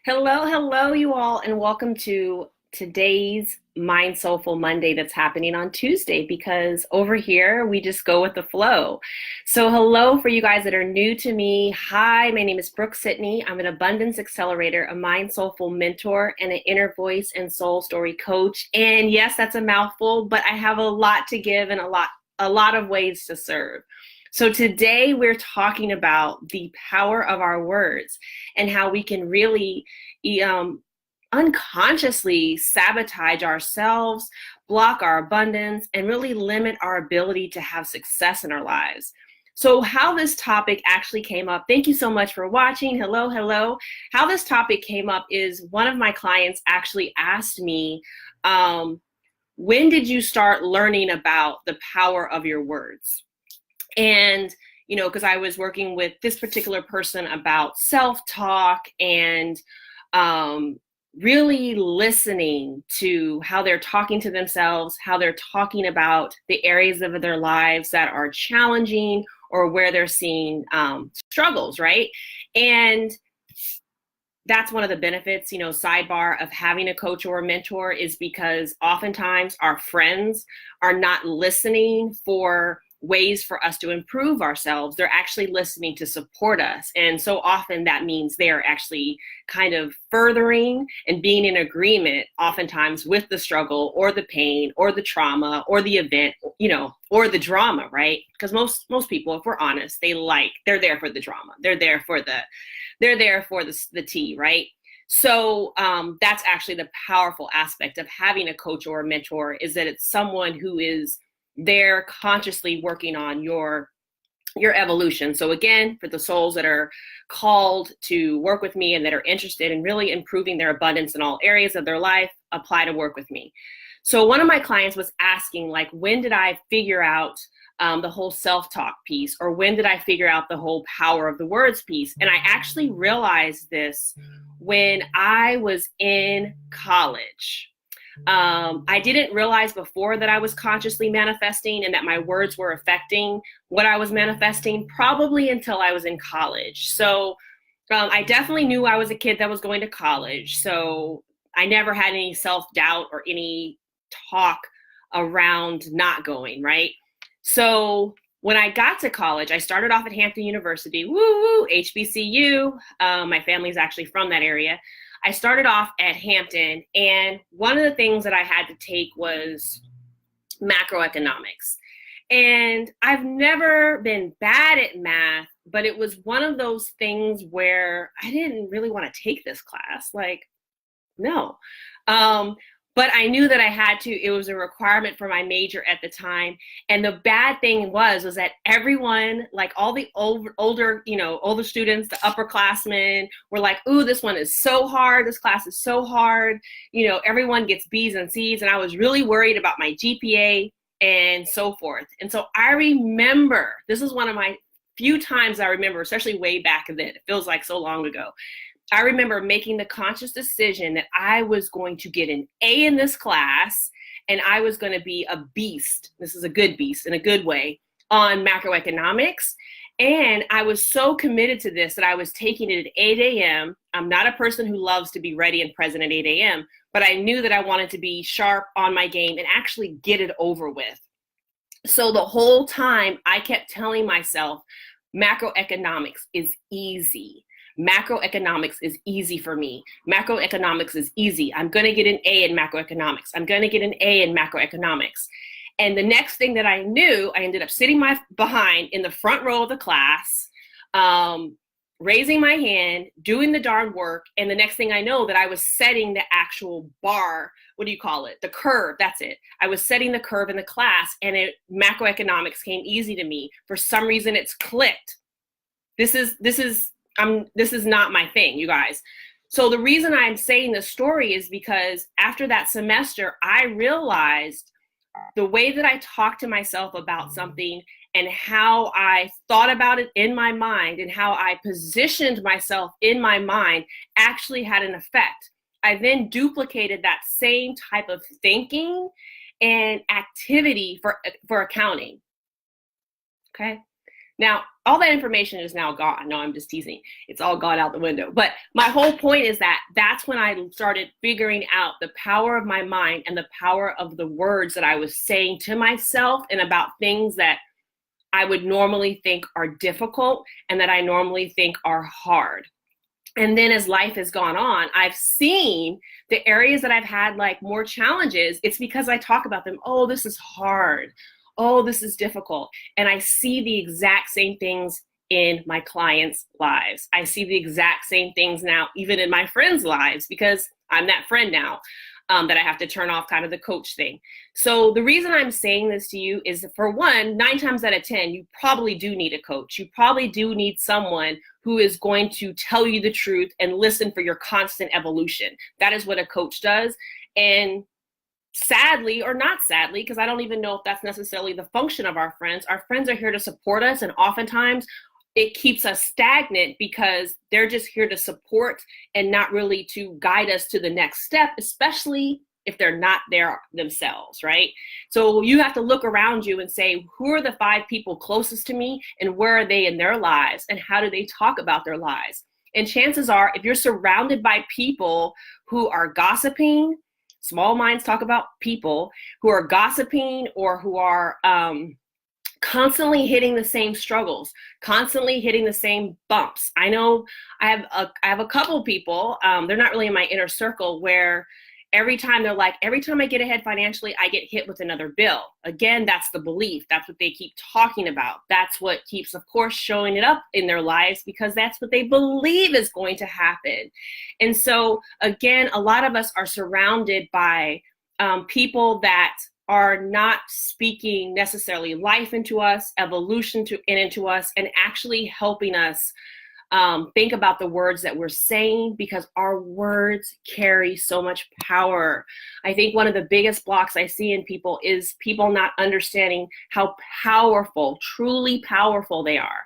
Hello, you all, and welcome to today's MindSoulful Monday that's happening on Tuesday because over here we just go with the flow. So, hello for you guys that are new to me. Hi, my name is Brooke-Sidney. I'm an abundance accelerator, a MindSoulful mentor, and an inner voice and soul story coach. And yes, that's a mouthful, but I have a lot to give and a lot of ways to serve. So today we're talking about the power of our words and how we can really unconsciously sabotage ourselves, block our abundance, and really limit our ability to have success in our lives. So how this topic actually came up, thank you so much for watching. Hello. How this topic came up is one of my clients actually asked me, when did you start learning about the power of your words? And, because I was working with this particular person about self-talk and really listening to how they're talking to themselves, how they're talking about the areas of their lives that are challenging or where they're seeing struggles, right? And that's one of the benefits, sidebar of having a coach or a mentor is because oftentimes our friends are not listening for ways for us to improve ourselves. They're actually listening to support us. And so often that means they're actually kind of furthering and being in agreement oftentimes with the struggle or the pain or the trauma or the event, or the drama, right? Because most people, if we're honest, they're there for the drama. They're there for the tea, right? So that's actually the powerful aspect of having a coach or a mentor is that it's someone who is they're consciously working on your evolution. So again, for the souls that are called to work with me and that are interested in really improving their abundance in all areas of their life, apply to work with me. So one of my clients was asking, when did I figure out the whole self-talk piece, or when did I figure out the whole power of the words piece? And I actually realized this when I was in college. I didn't realize before that I was consciously manifesting and that my words were affecting what I was manifesting, probably until I was in college. So I definitely knew I was a kid that was going to college. So I never had any self-doubt or any talk around not going, right? So when I got to college, I started off at Hampton University, woo, HBCU. My family's actually from that area. I started off at Hampton, and one of the things that I had to take was macroeconomics. And I've never been bad at math, but it was one of those things where I didn't really want to take this class. No. But I knew that I had to. It was a requirement for my major at the time. And the bad thing was that everyone, all the older students, the upperclassmen were like, ooh, this one is so hard. This class is so hard. Everyone gets B's and C's. And I was really worried about my GPA and so forth. And so I remember, this is one of my few times I remember, especially way back then. It feels like so long ago. I remember making the conscious decision that I was going to get an A in this class and I was going to be a beast. This is a good beast in a good way on macroeconomics. And I was so committed to this that I was taking it at 8 a.m. I'm not a person who loves to be ready and present at 8 a.m., but I knew that I wanted to be sharp on my game and actually get it over with. So the whole time I kept telling myself, macroeconomics is easy. Macroeconomics is easy for me. Macroeconomics is easy. I'm going to get an A in macroeconomics. I'm going to get an A in macroeconomics. And the next thing that I knew, I ended up sitting my behind in the front row of the class, raising my hand, doing the darn work. And the next thing I know that I was setting the actual bar, what do you call it? The curve, that's it. I was setting the curve in the class and macroeconomics came easy to me. For some reason it's clicked. This is not my thing, you guys. So the reason I'm saying this story is because after that semester, I realized the way that I talked to myself about something and how I thought about it in my mind and how I positioned myself in my mind actually had an effect. I then duplicated that same type of thinking and activity for accounting. Okay. Now, all that information is now gone. No, I'm just teasing. It's all gone out the window. But my whole point is that that's when I started figuring out the power of my mind and the power of the words that I was saying to myself and about things that I would normally think are difficult and that I normally think are hard. And then as life has gone on, I've seen the areas that I've had like more challenges. It's because I talk about them. Oh, this is hard. Oh, this is difficult. And I see the exact same things in my clients' lives. I see the exact same things now, even in my friends' lives, because I'm that friend now. That I have to turn off kind of the coach thing. So the reason I'm saying this to you is, for one, 9 times out of 10, you probably do need a coach. You probably do need someone who is going to tell you the truth and listen for your constant evolution. That is what a coach does. And sadly, or not sadly, because I don't even know if that's necessarily the function of our friends are here to support us. And oftentimes it keeps us stagnant because they're just here to support and not really to guide us to the next step, especially if they're not there themselves, right? So you have to look around you and say, who are the 5 people closest to me and where are they in their lives and how do they talk about their lives? And chances are, if you're surrounded by people who are gossiping, small minds talk about people who are gossiping or who are constantly hitting the same struggles, constantly hitting the same bumps. I know I have a couple people, they're not really in my inner circle, where every time they're like, every time I get ahead financially, I get hit with another bill. Again, that's the belief. That's what they keep talking about. That's what keeps, of course, showing it up in their lives because that's what they believe is going to happen. And so, again, a lot of us are surrounded by people that are not speaking necessarily life into us, evolution into us, and actually helping us think about the words that we're saying, because our words carry so much power. I think one of the biggest blocks I see in people is people not understanding how powerful, truly powerful they are.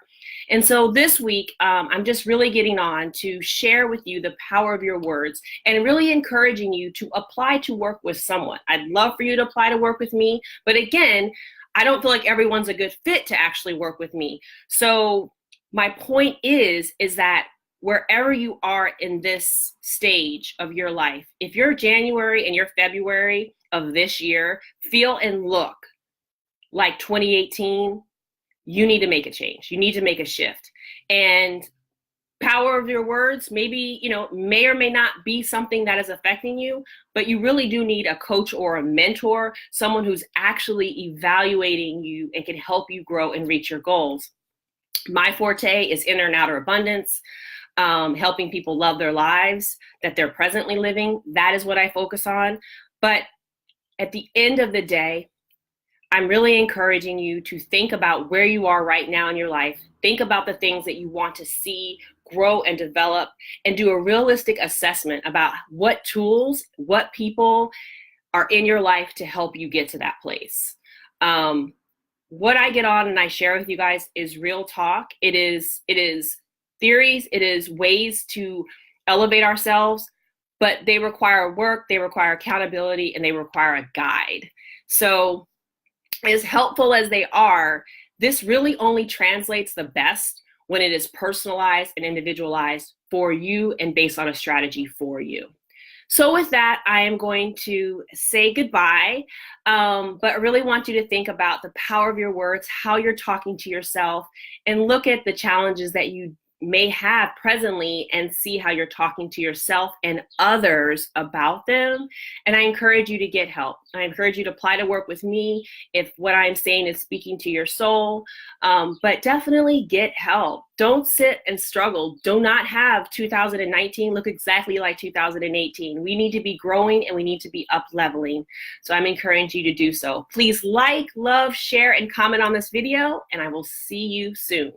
And so this week, I'm just really getting on to share with you the power of your words and really encouraging you to apply to work with someone. I'd love for you to apply to work with me. But again, I don't feel like everyone's a good fit to actually work with me. So my point is that wherever you are in this stage of your life, if you're January and you're February of this year, feel and look like 2018, you need to make a change. You need to make a shift. And power of your words, maybe, may or may not be something that is affecting you, but you really do need a coach or a mentor, someone who's actually evaluating you and can help you grow and reach your goals. My forte is inner and outer abundance, helping people love their lives that they're presently living. That is what I focus on. But at the end of the day, I'm really encouraging you to think about where you are right now in your life. Think about the things that you want to see grow and develop, and do a realistic assessment about what tools, what people are in your life to help you get to that place. What I get on and I share with you guys is real talk. It is theories. It is ways to elevate ourselves, but they require work, they require accountability, and they require a guide. So as helpful as they are, this really only translates the best when it is personalized and individualized for you and based on a strategy for you. So with that, I am going to say goodbye, but I really want you to think about the power of your words, how you're talking to yourself, and look at the challenges that you may have presently and see how you're talking to yourself and others about them. And I encourage you to get help. I encourage you to apply to work with me if what I'm saying is speaking to your soul, but definitely get help. Don't sit and struggle. Do not have 2019 look exactly like 2018. We need to be growing and we need to be up leveling. So I'm encouraging you to do so. Please like, love, share, and comment on this video, and I will see you soon.